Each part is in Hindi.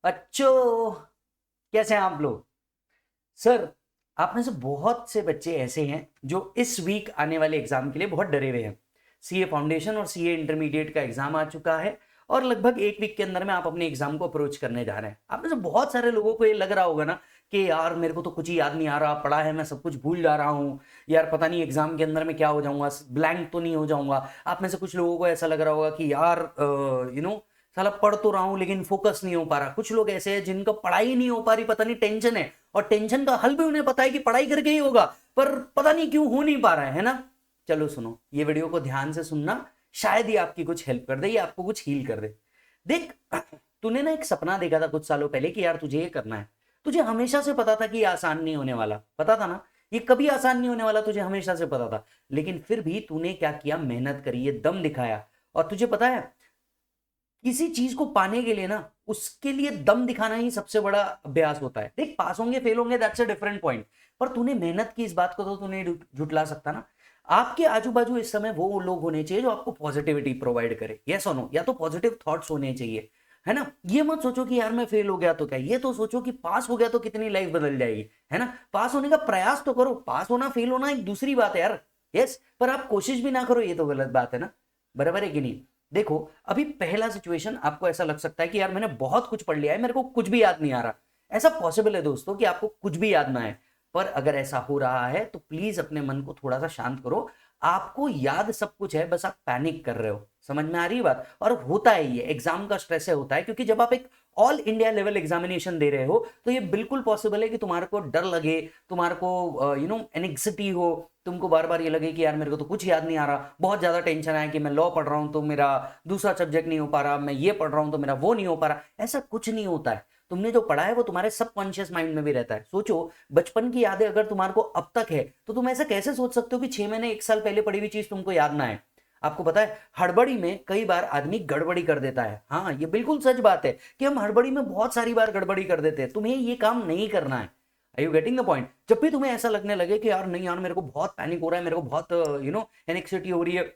बच्चों कैसे हैं आप लोग। सर, आप में से बहुत से बच्चे ऐसे हैं जो इस वीक आने वाले एग्जाम के लिए बहुत डरे हुए हैं। सीए फाउंडेशन और सीए इंटरमीडिएट का एग्जाम आ चुका है और लगभग एक वीक के अंदर में आप अपने एग्जाम को अप्रोच करने जा रहे हैं। आप में से बहुत सारे लोगों को ये लग रहा होगा ना कि यार मेरे को तो कुछ ही याद नहीं आ रहा, पढ़ा है मैं सब कुछ भूल जा रहा हूँ, यार पता नहीं एग्जाम के अंदर में क्या हो जाऊंगा, ब्लैंक तो नहीं हो जाऊंगा। आप में से कुछ लोगों को ऐसा लग रहा होगा कि यार साला पढ़ तो रहा हूं लेकिन फोकस नहीं हो पा रहा। कुछ लोग ऐसे हैं जिनका पढ़ाई नहीं हो पा रही, पता नहीं टेंशन है, और टेंशन का हल भी उन्हें पता है कि पढ़ाई करके ही होगा, पर पता नहीं क्यों हो नहीं पा रहा है ना। चलो सुनो, ये वीडियो को ध्यान से सुनना, शायद ये आपकी कुछ हेल्प कर दे या आपको कुछ हील कर दे। देख, तूने ना एक सपना देखा था कुछ सालों पहले कि यार तुझे ये करना है। तुझे हमेशा से पता था कि ये आसान नहीं होने वाला, पता था ना, ये कभी आसान नहीं होने वाला, तुझे हमेशा से पता था। लेकिन फिर भी तूने क्या किया, मेहनत करी, ये दम दिखाया। और तुझे पता है किसी चीज को पाने के लिए ना, उसके लिए दम दिखाना ही सबसे बड़ा अभ्यास होता है। देख, पास होंगे फेल होंगे दैट्स अ डिफरेंट पॉइंट, पर तूने मेहनत की, इस बात को तो तूने झुटला सकता ना। आपके आजू बाजू इस समय वो लोग होने चाहिए जो आपको पॉजिटिविटी प्रोवाइड करे, यस और नो, या तो पॉजिटिव थॉट्स होने चाहिए, है ना। ये मत सोचो कि यार मैं फेल हो गया तो क्या, ये तो सोचो कि पास हो गया तो कितनी लाइफ बदल जाएगी, है ना। पास होने का प्रयास तो करो, पास होना फेल होना एक दूसरी बात है यार, यस, पर आप कोशिश भी ना करो, ये तो गलत बात है ना। बराबर है कि नहीं। देखो, अभी पहला सिचुएशन आपको ऐसा लग सकता है कि यार मैंने बहुत कुछ पढ़ लिया है, मेरे को कुछ भी याद नहीं आ रहा। ऐसा पॉसिबल है दोस्तों कि आपको कुछ भी याद ना आए, पर अगर ऐसा हो रहा है तो प्लीज अपने मन को थोड़ा सा शांत करो। आपको याद सब कुछ है, बस आप पैनिक कर रहे हो। समझ में आ रही है बात। और होता है, ये एग्जाम का स्ट्रेस है, होता है, क्योंकि जब आप एक ऑल इंडिया लेवल एग्जामिनेशन दे रहे हो तो ये बिल्कुल पॉसिबल है कि तुम्हारे को डर लगे, तुम्हारे को एंग्जाइटी हो, तुमको बार बार ये लगे कि यार मेरे को तो कुछ याद नहीं आ रहा, बहुत ज्यादा टेंशन है कि मैं लॉ पढ़ रहा हूं तो मेरा दूसरा सब्जेक्ट नहीं हो पा रहा, मैं ये पढ़ रहा हूं तो मेरा वो नहीं हो पा रहा। ऐसा कुछ नहीं होता है। तुमने जो पढ़ा है वो तुम्हारे सबकॉन्शियस माइंड में भी रहता है। सोचो, बचपन की यादें अगर तुम्हारे को अब तक है तो तुम ऐसा कैसे सोच सकते हो कि 6 महीने 1 साल पहले पढ़ी हुई चीज तुमको याद ना है। आपको पता है, हड़बड़ी में कई बार आदमी गड़बड़ी कर देता है। हाँ, ये बिल्कुल सच बात है कि हम हड़बड़ी में बहुत सारी बार गड़बड़ी कर देते हैं। तुम्हें ये काम नहीं करना है। Are you getting the point. जब भी तुम्हें ऐसा लगने लगे कि यार नहीं यार मेरे को बहुत पैनिक हो रहा है, मेरे को बहुत एनेक्सिटी हो रही है,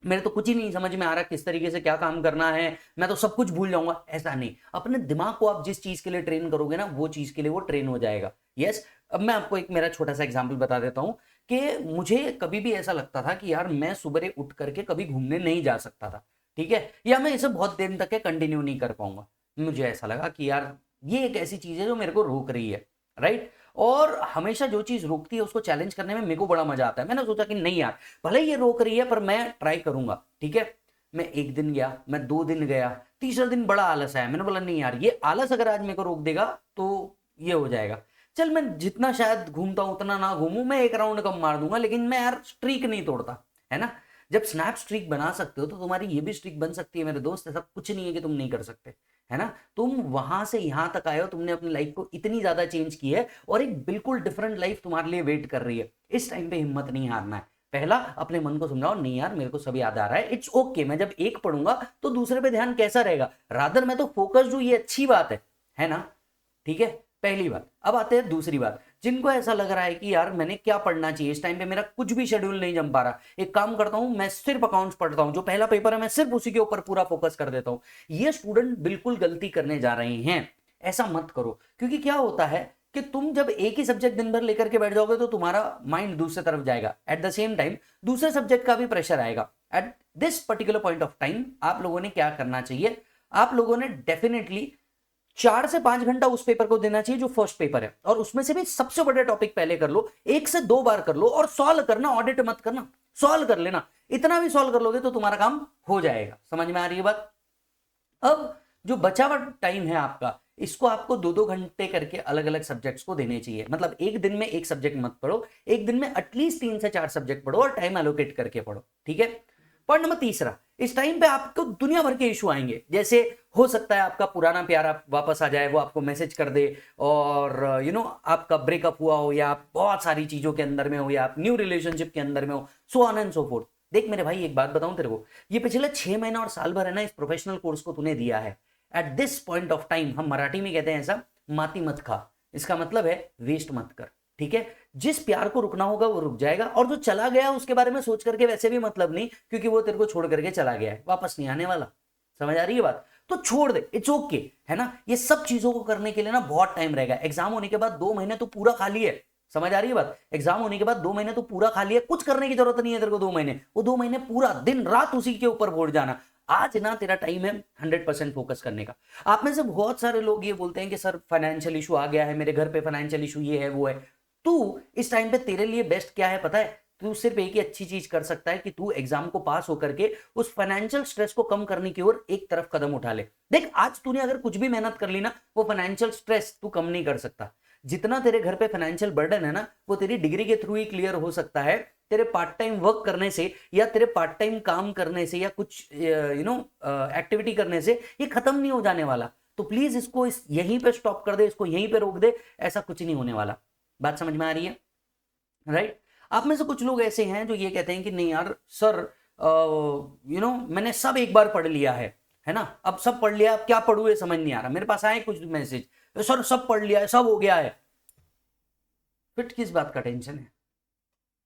मेरे तो कुछ ही नहीं समझ में आ रहा किस तरीके से क्या काम करना है, मैं तो सब कुछ भूल जाऊंगा, ऐसा नहीं। अपने दिमाग को आप जिस चीज के लिए ट्रेन करोगे ना, वो चीज के लिए वो ट्रेन हो जाएगा। यस। अब मैं आपको एक मेरा छोटा सा एग्जांपल बता देता हूं कि मुझे कभी भी ऐसा लगता था कि यार मैं सुबह उठ करके कभी घूमने नहीं जा सकता था, ठीक है, या मैं इसे बहुत दिन तक कंटिन्यू नहीं कर पाऊंगा। मुझे ऐसा लगा कि यार ये एक ऐसी चीज है जो मेरे को रोक रही है, राइट। और हमेशा जो चीज रोकती है उसको चैलेंज करने में मेरे को बड़ा मजा आता है। मैंने सोचा कि नहीं यार, भले ये रोक रही है पर मैं ट्राई करूंगा, ठीक है। मैं 1 दिन गया, मैं 2 दिन गया, तीसरा दिन बड़ा आलस आया। मैंने बोला नहीं यार, ये आलस अगर आज मेरे को रोक देगा तो ये हो जाएगा। चल मैं जितना शायद घूमता हूं उतना ना घूमूं, मैं एक राउंड कम मार दूंगा, लेकिन मैं यार स्ट्रीक नहीं तोड़ता, है ना। जब स्नैप स्ट्रीक बना सकते हो तो तुम्हारी ये भी स्ट्रीक बन सकती है मेरे दोस्त। ऐसा कुछ नहीं है कि तुम नहीं कर सकते, है ना। तुम वहां से यहां तक आए हो, तुमने अपनी लाइफ को इतनी ज्यादा चेंज की है और एक बिल्कुल डिफरेंट लाइफ तुम्हारे लिए वेट कर रही है। इस टाइम पे हिम्मत नहीं हारना है। पहला, अपने मन को समझाओ नहीं यार मेरे को सब याद आ रहा है, इट्स ओके। मैं जब एक पढ़ूंगा तो दूसरे पे ध्यान कैसा रहेगा, रादर मैं तो फोकस्ड हूं, ये अच्छी बात है ना। ठीक है, पहली बात। अब आते हैं दूसरी बात। जिनको ऐसा लग रहा है कि यार मैंने क्या पढ़ना चाहिए, इस टाइम पे मेरा कुछ भी शेड्यूल नहीं जम पा रहा, एक काम करता हूं मैं सिर्फ अकाउंट्स पढ़ता हूं, जो पहला पेपर है मैं सिर्फ उसी के ऊपर पूरा फोकस कर देता हूं। ये स्टूडेंट बिल्कुल गलती करने जा रहे हैं। ऐसा मत करो, क्योंकि क्या होता है कि तुम जब एक ही सब्जेक्ट दिन भर लेकर के बैठ जाओगे तो तुम्हारा माइंड दूसरे तरफ जाएगा। एट द सेम टाइम दूसरे सब्जेक्ट का भी प्रेशर आएगा। At this particular point of time आप लोगों ने क्या करना चाहिए, आप लोगों ने डेफिनेटली 4 से 5 घंटा उस पेपर को देना चाहिए जो फर्स्ट पेपर है, और उसमें से भी सबसे बड़े टॉपिक पहले कर लो, 1 से 2 बार कर लो, और सॉल्व करना, ऑडिट मत करना, सॉल्व कर लेना। इतना भी सॉल्व कर लोगे तो तुम्हारा काम हो जाएगा। समझ में आ रही है बात। अब जो बचा हुआ टाइम है आपका, इसको आपको 2-2 घंटे करके अलग अलग सब्जेक्ट्स को देने चाहिए। मतलब एक दिन में एक सब्जेक्ट मत पढ़ो, एक दिन में एटलीस्ट 3 से 4 सब्जेक्ट पढ़ो और टाइम एलोकेट करके पढ़ो, ठीक है। पॉइंट नंबर तीसरा, इस टाइम पे आपको दुनिया भर के इशू आएंगे। जैसे हो सकता है आपका पुराना प्यार आप वापस आ जाए, वो आपको मैसेज कर दे, और आपका ब्रेकअप हुआ हो, या आप बहुत सारी चीजों के अंदर में हो, या आप न्यू रिलेशनशिप के अंदर में हो, so on and so fourth. देख मेरे भाई, एक बात बताऊं तेरे को, ये पिछले 6 महीना और साल भर है ना, इस प्रोफेशनल कोर्स को तूने दिया है। At this point of time, हम मराठी में कहते हैं ऐसा, माती मत खा। इसका मतलब है वेस्ट मत कर, ठीक है। जिस प्यार को रुकना होगा वो रुक जाएगा, और जो चला गया उसके बारे में सोच करके वैसे भी मतलब नहीं, क्योंकि वो तेरे को छोड़ करके चला गया है, वापस नहीं आने वाला। समझ आ रही है बात। तो छोड़ दे, इट्स ओके, है ना। ये सब चीजों को करने के लिए ना बहुत टाइम रहेगा। एग्जाम होने के बाद 2 महीने तो पूरा खाली है, समझ आ रही है बात। एग्जाम होने के बाद 2 महीने तो पूरा खाली है, कुछ करने की जरूरत नहीं है तेरे को 2 महीने। वो 2 महीने पूरा दिन रात उसी के ऊपर बोल जाना। आज ना तेरा टाइम है 100% फोकस करने का। आप में से बहुत सारे लोग ये बोलते हैं कि सर फाइनेंशियल इशू आ गया है, मेरे घर पे फाइनेंशियल इशू ये है वो है। तू इस टाइम पे तेरे लिए बेस्ट क्या है पता है? तू सिर्फ एक ही अच्छी चीज कर सकता है कि तू एग्जाम को पास होकर के उस फाइनेंशियल स्ट्रेस को कम करने की ओर एक तरफ कदम उठा ले। देख आज तूने अगर कुछ भी मेहनत कर ली ना, वो फाइनेंशियल स्ट्रेस तू कम नहीं कर सकता। जितना तेरे घर पे फाइनेंशियल बर्डन है ना, वो तेरी डिग्री के थ्रू ही क्लियर हो सकता है, तेरे पार्ट टाइम वर्क करने से या तेरे पार्ट टाइम काम करने से या कुछ एक्टिविटी करने से ये खत्म नहीं हो जाने वाला। तो प्लीज इसको यहीं पे स्टॉप कर दे, इसको यहीं पे रोक दे, ऐसा कुछ नहीं होने वाला। बात समझ में आ रही है, राइट? आप में से कुछ लोग ऐसे हैं जो ये कहते हैं कि नहीं यार सर मैंने सब एक बार पढ़ लिया है ना, अब सब पढ़ लिया, अब क्या पढ़ूं ये समझ नहीं आ रहा। मेरे पास आए कुछ मैसेज, सर सब पढ़ लिया है, सब हो गया है। फिर किस बात का टेंशन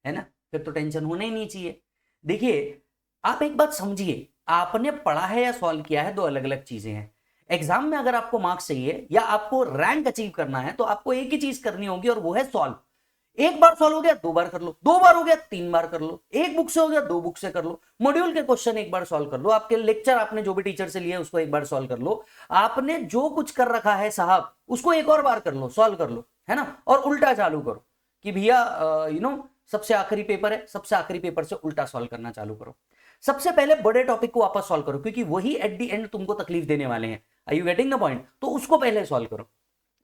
है ना? फिर तो टेंशन होना ही नहीं चाहिए। देखिए आप एक बात समझिए, आपने पढ़ा है या सॉल्व किया है, दो अलग अलग चीजें हैं। एग्जाम में अगर आपको मार्क्स चाहिए या आपको रैंक अचीव करना है तो आपको एक ही चीज करनी होगी और वो है सॉल्व। एक बार सॉल्व हो गया 2 बार कर लो, 2 बार हो गया 3 बार कर लो, एक बुक से हो गया 2 बुक से कर लो, मॉड्यूल के क्वेश्चन एक बार सॉल्व कर लो, आपके लेक्चर आपने जो भी टीचर से लिया उसको एक बार सॉल्व कर लो, आपने जो कुछ कर रखा है साहब उसको एक और बार कर लो, सॉल्व कर लो, है ना। और उल्टा चालू करो कि भैया सबसे आखिरी पेपर है, सबसे आखिरी पेपर से उल्टा सॉल्व करना चालू करो। सबसे पहले बड़े टॉपिक को वापस सॉल्व करो क्योंकि वही एट द एंड तुमको तकलीफ देने वाले हैं। Are you getting the point? तो उसको पहले सॉल्व करो।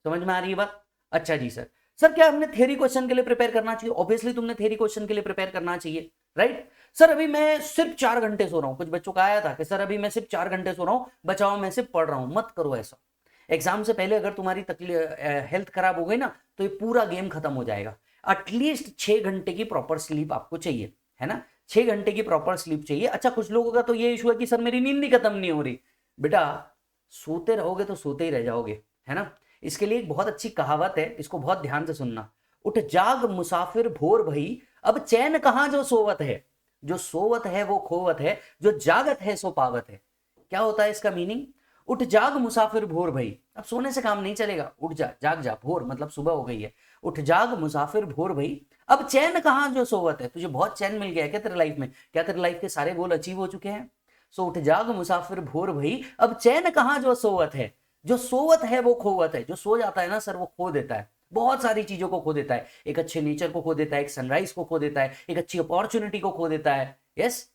समझ में आ रही है बात? अच्छा जी सर क्या हमने थ्योरी क्वेश्चन के लिए प्रिपेयर करना चाहिए? ऑब्वियसली तुमने थ्योरी क्वेश्चन के लिए प्रिपेयर करना चाहिए, राइट। सर अभी मैं सिर्फ 4 घंटे सो रहा हूं। कुछ बच्चों का आया था कि सर अभी मैं सिर्फ 4 घंटे सो रहा हूं, बचाओ मैं सिर्फ पढ़ रहा हूं। मत करो ऐसा। एग्जाम से पहले अगर तुम्हारी हेल्थ खराब हो गई ना तो ये पूरा गेम खत्म हो जाएगा। एटलीस्ट 6 घंटे की प्रॉपर स्लीप आपको चाहिए, है ना। 6 घंटे की प्रॉपर स्लीप चाहिए। अच्छा कुछ लोगों का तो ये इशू है कि सर मेरी नींद ही खत्म नहीं हो रही। बेटा सोते रहोगे तो सोते ही रह जाओगे, है ना। इसके लिए एक बहुत अच्छी कहावत है, इसको बहुत ध्यान से सुनना। उठ जाग मुसाफिर भोर भई, अब चैन कहां जो सोवत है। जो सोवत है वो खोवत है, जो जागत है सो पावत है। क्या होता है इसका मीनिंग? उठ जाग मुसाफिर भोर भई, अब सोने से काम नहीं चलेगा, उठ जा, जाग जा। भोर मतलब सुबह हो गई है। उठ जाग मुसाफिर भोर भई, अब चैन कहां जो सोवत है। तुझे बहुत चैन मिल गया क्या तेरे लाइफ में? क्या तेरे लाइफ के सारे गोल अचीव हो चुके हैं? सो उठ जाग मुसाफिर भोर भई, अब चैन कहां जो सोवत है। जो सोवत है वो खोवत है। जो सो जाता है ना सर वो खो देता है, बहुत सारी चीजों को खो देता है। एक अच्छे नेचर को खो देता है, एक सनराइज को खो देता है, एक अच्छी अपॉर्चुनिटी को खो देता है। यस,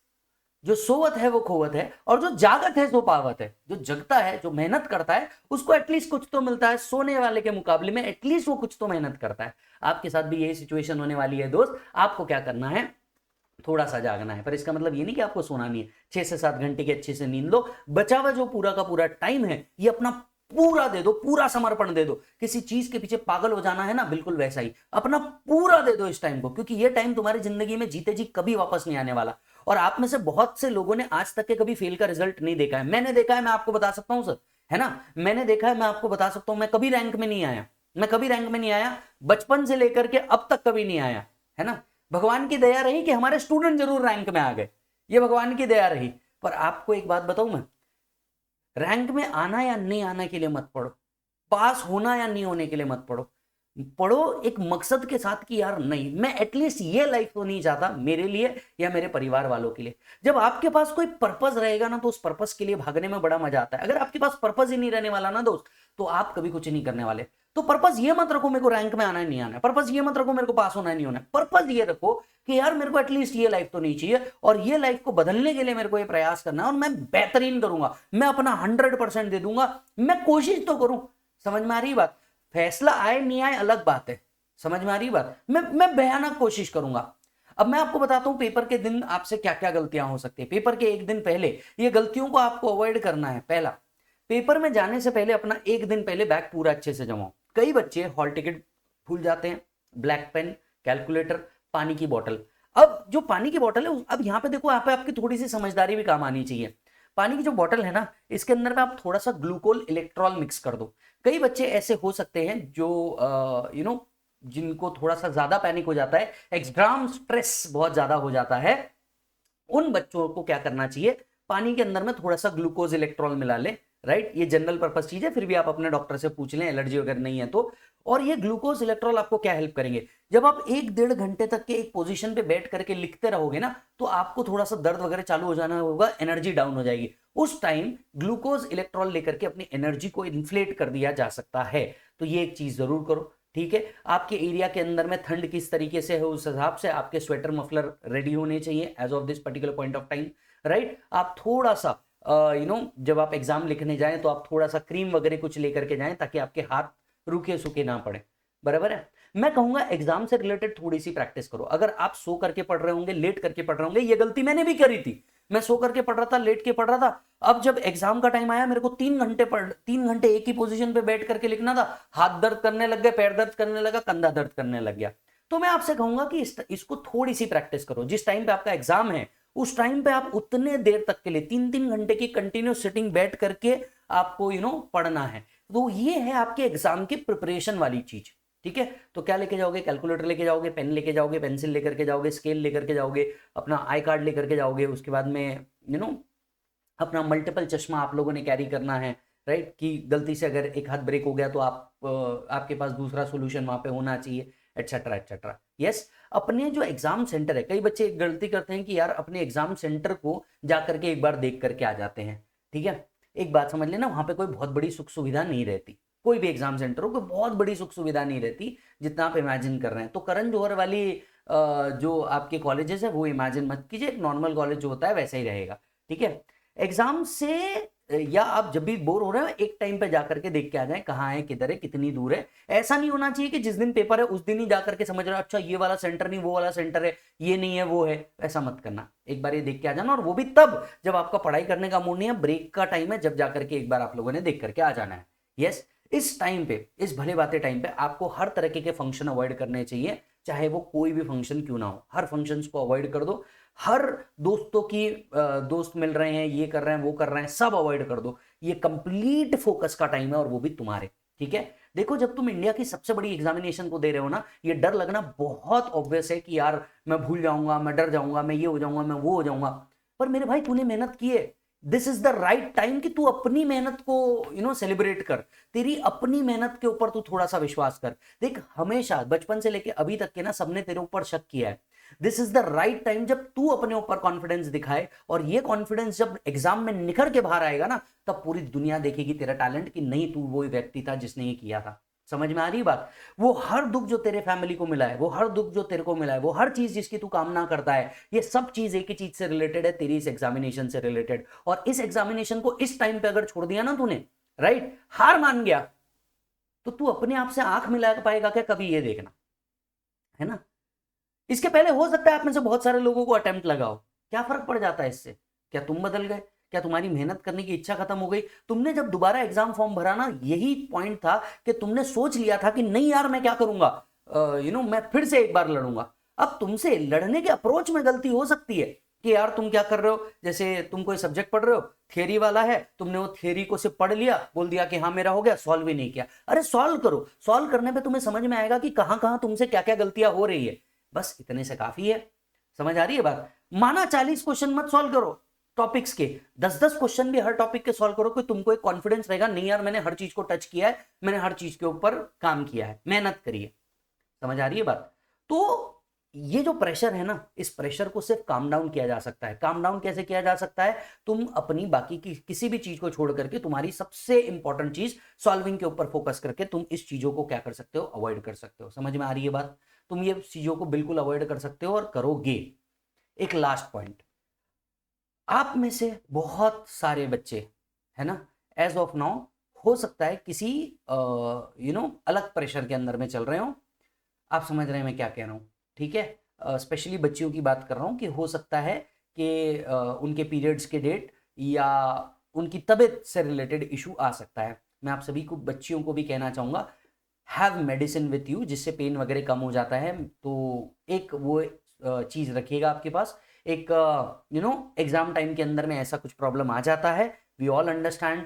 जो सोवत है वो खोवत है और जो जागत है सो पावत है। जो जगता है, जो मेहनत करता है, उसको एटलीस्ट कुछ तो मिलता है। सोने वाले के मुकाबले में एटलीस्ट वो कुछ तो मेहनत करता है। आपके साथ भी यही सिचुएशन होने वाली है दोस्त। आपको क्या करना है? थोड़ा सा जागना है। पर इसका मतलब ये नहीं कि आपको सोना नहीं है। 6 से 7 घंटे की अच्छे से नींद लो। बचा हुआ जो पूरा का पूरा टाइम है ये अपना पूरा दे दो, पूरा समर्पण दे दो। किसी चीज के पीछे पागल हो जाना है ना, बिल्कुल वैसा ही अपना पूरा दे दो इस टाइम को, क्योंकि ये टाइम तुम्हारी जिंदगी में जीते जी कभी वापस नहीं आने वाला। और आप में से बहुत से लोगों ने आज तक के कभी फेल का रिजल्ट नहीं देखा है। मैंने देखा है, मैं आपको बता सकता हूं सर, है ना। मैंने देखा है, मैं आपको बता सकता हूं। मैं कभी रैंक में नहीं आया, मैं कभी रैंक में नहीं आया, बचपन से लेकर के अब तक कभी नहीं आया, है ना। भगवान की दया रही कि हमारे स्टूडेंट जरूर रैंक में आ गए, ये भगवान की दया रही। पर आपको एक बात बताऊं मैं, रैंक में आना या नहीं आना के लिए मत पढ़ो, पास होना या नहीं होने के लिए मत पढ़ो। पढ़ो एक मकसद के साथ कि यार नहीं, मैं एटलीस्ट ये लाइफ तो नहीं चाहता मेरे लिए या मेरे परिवार वालों के लिए। जब आपके पास कोई पर्पस रहेगा ना तो उस पर्पस के लिए भागने में बड़ा मजा आता है। अगर आपके पास पर्पस ही नहीं रहने वाला ना दोस्त, तो आप कभी कुछ नहीं करने वाले। तो पर्पस ये मत रखो मेरे को रैंक में आना है नहीं आना है, पर्पस ये मत रखो मेरे को पास होना है नहीं होना है। पर्पस ये रखो कि यार मेरे को एटलीस्ट ये लाइफ तो नहीं चाहिए और ये लाइफ को बदलने के लिए मेरे को ये प्रयास करना है और मैं बेहतरीन करूंगा, मैं अपना 100% दे दूंगा, मैं कोशिश तो करूं। समझ में आ रही बात? फैसला आए नहीं आए अलग बात है, समझ में आ रही बात? मैं भयानक कोशिश करूंगा। अब मैं आपको बताता हूं पेपर के दिन आपसे क्या क्या गलतियां हो सकती है। पेपर के एक दिन पहले ये गलतियों को आपको अवॉइड करना है। पहला, पेपर में जाने से पहले अपना एक दिन पहले बैग पूरा अच्छे से जमाओ। कई बच्चे हॉल टिकट भूल जाते हैं, ब्लैक पेन, कैलकुलेटर, पानी की बोतल। अब जो पानी की बोतल है, अब यहाँ पे देखो, यहाँ पे आपकी थोड़ी सी समझदारी भी काम आनी चाहिए। पानी की जो बोतल है ना, इसके अंदर में आप थोड़ा सा ग्लूकोल इलेक्ट्रॉल मिक्स कर दो। कई बच्चे ऐसे हो सकते हैं जो जिनको थोड़ा सा ज्यादा पैनिक हो जाता है, एग्जाम स्ट्रेस बहुत ज्यादा हो जाता है। उन बच्चों को क्या करना चाहिए, पानी के अंदर में थोड़ा सा ग्लूकोज इलेक्ट्रॉल मिला ले, राइट। ये जनरल पर्पस चीज है, फिर भी आप अपने डॉक्टर से पूछ लें एलर्जी वगैरह नहीं है तो। और ये ग्लूकोज इलेक्ट्रॉल आपको क्या हेल्प करेंगे, जब आप 1-1.5 घंटे तक के एक पोजीशन पे बैठ करके लिखते रहोगे ना, तो आपको थोड़ा सा दर्द वगैरह चालू हो जाना होगा, एनर्जी डाउन हो जाएगी। उस टाइम ग्लूकोज इलेक्ट्रॉल लेकर के अपनी एनर्जी को इन्फ्लेट कर दिया जा सकता है। तो ये एक चीज जरूर करो, ठीक है। आपके एरिया के अंदर में ठंड किस तरीके से है, उस हिसाब से आपके स्वेटर मफलर रेडी होने चाहिए as of this particular point of time, right. आप थोड़ा सा जब आप एग्जाम लिखने जाएं तो आप थोड़ा सा क्रीम वगैरह कुछ लेकर के जाएं, ताकि आपके हाथ रूखे सूखे ना पड़े, बराबर है। मैं कहूंगा एग्जाम से रिलेटेड थोड़ी सी प्रैक्टिस करो। अगर आप सो करके पढ़ रहे होंगे, लेट करके पढ़ रहे होंगे, ये गलती मैंने भी करी थी। मैं सो करके पढ़ रहा था, लेट के पढ़ रहा था। अब जब एग्जाम का टाइम आया, मेरे को 3 घंटे एक ही पोजीशन पे बैठ करके लिखना था, हाथ दर्द करने लग गए, पैर दर्द करने लगा, कंधा दर्द करने लग गया। तो मैं आपसे कहूंगा कि इसको थोड़ी सी प्रैक्टिस करो। जिस टाइम पे आपका एग्जाम है उस टाइम पे आप उतने देर तक के लिए 3-3 घंटे की कंटिन्यूस सिटिंग बैठ करके आपको पढ़ना है। तो ये है आपके एग्जाम की प्रिपरेशन वाली चीज, ठीक है। तो क्या लेके जाओगे, कैलकुलेटर लेके जाओगे, पेन लेके जाओगे, पेंसिल लेकर के जाओगे, स्केल लेकर के जाओगे, अपना आई कार्ड लेकर के जाओगे। उसके बाद में अपना मल्टीपल चश्मा आप लोगों ने कैरी करना है, राइट। कि गलती से अगर एक हाथ ब्रेक हो गया तो आपके पास दूसरा सोल्यूशन वहां पे होना चाहिए, एटसेट्रा एटसेट्रा। यस, अपने जो एग्जाम सेंटर है, कई बच्चे गलती करते हैं कि यार अपने एग्जाम सेंटर को जा करके एक बार देख करके आ जाते हैं, ठीक है। एक बात समझ लेना, वहां पे कोई बहुत बड़ी सुख सुविधा नहीं रहती। कोई भी एग्जाम सेंटर हो, कोई बहुत बड़ी सुख सुविधा नहीं रहती जितना आप इमेजिन कर रहे हैं। तो करण जौहर वाली जो आपके कॉलेजेस है वो इमेजिन मत कीजिए, एक नॉर्मल कॉलेज जो होता है वैसा ही रहेगा, ठीक है। एग्जाम से या आप जब भी बोर हो रहे हो, एक टाइम पे जाकर के देख के आ जाएं कहाँ है, किधर है, कितनी दूर है। ऐसा नहीं होना चाहिए कि जिस दिन पेपर है उस दिन ही जाकर के समझ रहे हो अच्छा ये वाला सेंटर नहीं, वो वाला सेंटर है, ये नहीं है, वो है। ऐसा मत करना, एक बार ये देख के आ जाना। और वो भी तब जब आपका पढ़ाई करने का मूड नहीं है, ब्रेक का टाइम है, जब जाकर के एक बार आप लोगों ने देख करके आ जाना है। यस, इस टाइम पे, इस भले बातें टाइम पे आपको हर तरह के फंक्शन अवॉइड करने चाहिए, चाहे वो कोई भी फंक्शन क्यों ना हो। हर फंक्शंस को अवॉइड कर दो। हर दोस्तों की दोस्त मिल रहे हैं, ये कर रहे हैं, वो कर रहे हैं, सब अवॉइड कर दो। ये कंप्लीट फोकस का टाइम है और वो भी तुम्हारे, ठीक है। देखो, जब तुम इंडिया की सबसे बड़ी एग्जामिनेशन को दे रहे हो ना, ये डर लगना बहुत ऑब्वियस है कि यार मैं भूल जाऊंगा, मैं डर जाऊंगा, मैं ये हो जाऊंगा, मैं वो हो जाऊंगा। पर मेरे भाई, तूने मेहनत की है। This is the right time कि तू अपनी मेहनत को सेलिब्रेट कर। तेरी अपनी मेहनत के ऊपर तू थोड़ा सा विश्वास कर। देख, हमेशा बचपन से लेके अभी तक के ना सबने तेरे ऊपर शक किया है। This is the right time जब तू अपने ऊपर कॉन्फिडेंस दिखाए, और ये कॉन्फिडेंस जब एग्जाम में निखर के बाहर आएगा ना, तब पूरी दुनिया देखेगी तेरा टैलेंट कि नहीं, तू वो व्यक्ति था जिसने ये किया था। समझ में आ रही बात। वो हर दुख जो तेरे फैमिली को मिला है, वो हर दुख जो तेरे को मिला है, वो हर चीज जिसकी तू कामना करता है, ये सब चीज एक ही चीज से रिलेटेड है, तेरी इस एग्जामिनेशन से रिलेटेड। और इस एग्जामिनेशन को इस टाइम पे अगर छोड़ दिया ना तूने, राइट, हार मान गया, तो तू अपने आप से आंख मिला पाएगा क्या कभी, ये देखना, है ना। इसके पहले हो सकता है आप में से बहुत सारे लोगों को अटेम्प्ट लगाओ, क्या फर्क पड़ जाता है इससे। क्या तुम बदल गए? क्या तुम्हारी मेहनत करने की इच्छा खत्म हो गई? तुमने जब दोबारा एग्जाम फॉर्म भरा ना, यही पॉइंट था कि तुमने सोच लिया था कि नहीं यार, मैं क्या करूंगा, मैं फिर से एक बार लड़ूंगा। अब तुमसे लड़ने के अप्रोच में गलती हो सकती है कि यार तुम क्या कर रहे हो। जैसे तुम कोई सब्जेक्ट पढ़ रहे हो, थियरी वाला है, तुमने वो थियरी को सिर्फ पढ़ लिया, बोल दिया कि हाँ मेरा हो गया, सॉल्व भी नहीं किया। अरे सॉल्व करो, सॉल्व करने पे तुम्हें समझ में आएगा कि कहां कहां तुमसे क्या क्या गलतियां हो रही है। बस इतने से काफी है। समझ आ रही है बात। माना 40 क्वेश्चन मत सॉल्व करो टॉपिक्स के, 10-10 क्वेश्चन भी हर टॉपिक के सॉल्व करो, कि तुमको एक कॉन्फिडेंस रहेगा, नहीं यार मैंने हर चीज को टच किया है, मैंने हर चीज के ऊपर काम किया है, मेहनत करी है। समझ आ रही है बात। तो ये जो प्रेशर है ना, इस प्रेशर को सिर्फ काम डाउन किया जा सकता है। काम डाउन कैसे किया जा सकता है? तुम अपनी बाकी की किसी भी चीज को छोड़ करके तुम्हारी सबसे इंपॉर्टेंट चीज सॉल्विंग के ऊपर फोकस करके तुम इस चीजों को क्या कर सकते हो, अवॉइड कर सकते हो। समझ में आ रही है बात। तुम ये चीजों को बिल्कुल अवॉइड कर सकते हो और करोगे। एक लास्ट पॉइंट, आप में से बहुत सारे बच्चे, है ना, एज ऑफ नाउ हो सकता है किसी अलग प्रेशर के अंदर में चल रहे हो। आप समझ रहे हैं मैं क्या कह रहा हूं, ठीक है। स्पेशली बच्चियों की बात कर रहा हूं कि हो सकता है कि उनके पीरियड्स के डेट या उनकी तबीयत से रिलेटेड इशू आ सकता है। मैं आप सभी को, बच्चियों को भी कहना चाहूंगा, हैव मेडिसिन विथ यू, जिससे पेन वगैरह कम हो जाता है। तो एक वो चीज़ रखिएगा आपके पास। एक एग्जाम टाइम के अंदर में ऐसा कुछ प्रॉब्लम आ जाता है, वी ऑल अंडरस्टैंड।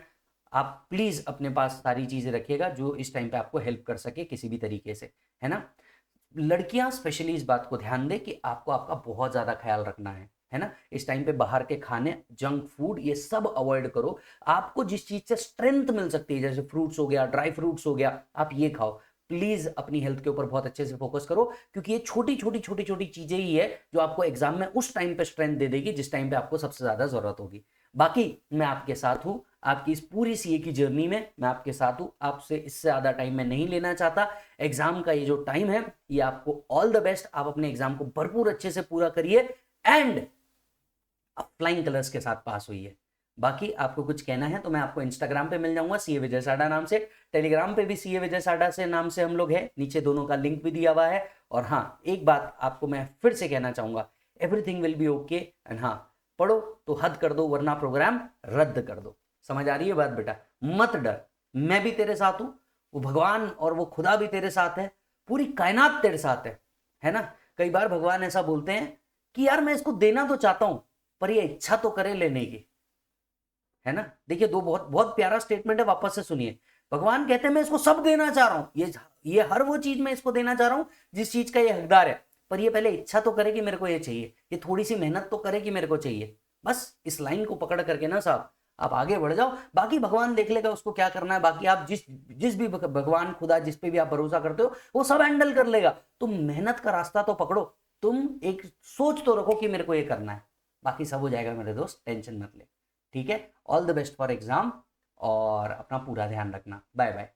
आप प्लीज़ अपने पास सारी चीज़ें रखिएगा जो इस टाइम पे आपको हेल्प कर सके किसी भी तरीके से, है ना। लड़कियां स्पेशली इस बात को ध्यान दें कि आपको आपका बहुत ज़्यादा ख्याल रखना है ना। इस टाइम पे बाहर के खाने, जंक फूड, ये सब अवॉइड करो। आपको जिस चीज से स्ट्रेंथ मिल सकती है, जैसे फ्रूट्स हो गया, ड्राई फ्रूट्स हो गया, आप ये खाओ। प्लीज अपनी हेल्थ के ऊपर बहुत अच्छे से फोकस करो, क्योंकि ये छोटी छोटी छोटी छोटी चीजें ही है जो आपको एग्जाम में उस टाइम पे स्ट्रेंथ दे देगी जिस टाइम पे आपको सबसे ज्यादा जरूरत होगी। बाकी मैं आपके साथ हूं, आपकी इस पूरी सीए की जर्नी में मैं आपके साथ हूं। आपसे इससे ज्यादा टाइम मैं नहीं लेना चाहता। एग्जाम का ये जो टाइम है, ये आपको ऑल द बेस्ट। आप अपने एग्जाम को भरपूर अच्छे से पूरा करिए एंड आप फ्लाइंग कलर्स के साथ पास हुई है। बाकी आपको कुछ कहना है तो मैं आपको इंस्टाग्राम पे मिल जाऊंगा सीए विजय साडा नाम से, टेलीग्राम पे भी सीए विजय साडा से नाम से हम लोग हैं, नीचे दोनों का लिंक भी दिया हुआ है। और हाँ, एक बात आपको मैं फिर से कहना चाहूंगा, everything will be okay and हाँ, पढ़ो तो हद कर दो वरना प्रोग्राम रद्द कर दो। समझ आ रही है बात बेटा? मत डर, मैं भी तेरे साथ हूं, वो भगवान और वो खुदा भी तेरे साथ है, पूरी कायनात तेरे साथ है ना। कई बार भगवान ऐसा बोलते हैं कि यार मैं इसको देना तो चाहता हूं पर ये इच्छा तो करे लेने की, है ना। देखिए, दो बहुत बहुत प्यारा स्टेटमेंट है, वापस से सुनिए। भगवान कहते हैं मैं इसको सब देना चाह रहा हूं, ये हर वो चीज मैं इसको देना चाह रहा हूं जिस चीज का ये हकदार है, पर ये पहले इच्छा तो करे कि मेरे को ये चाहिए, ये थोड़ी सी मेहनत तो करे कि मेरे को चाहिए। बस इस लाइन को पकड़ करके ना साहब आप आगे बढ़ जाओ, बाकी भगवान देख लेगा उसको क्या करना है। बाकी आप जिस जिस भी भगवान खुदा जिस पे भी आप भरोसा करते हो वो सब हैंडल कर लेगा। तुम मेहनत का रास्ता तो पकड़ो, तुम एक सोच तो रखो कि मेरे को ये करना है, बाकी सब हो जाएगा मेरे दोस्त, टेंशन मत ले। ठीक है, all the best for exam और अपना पूरा ध्यान रखना। Bye bye.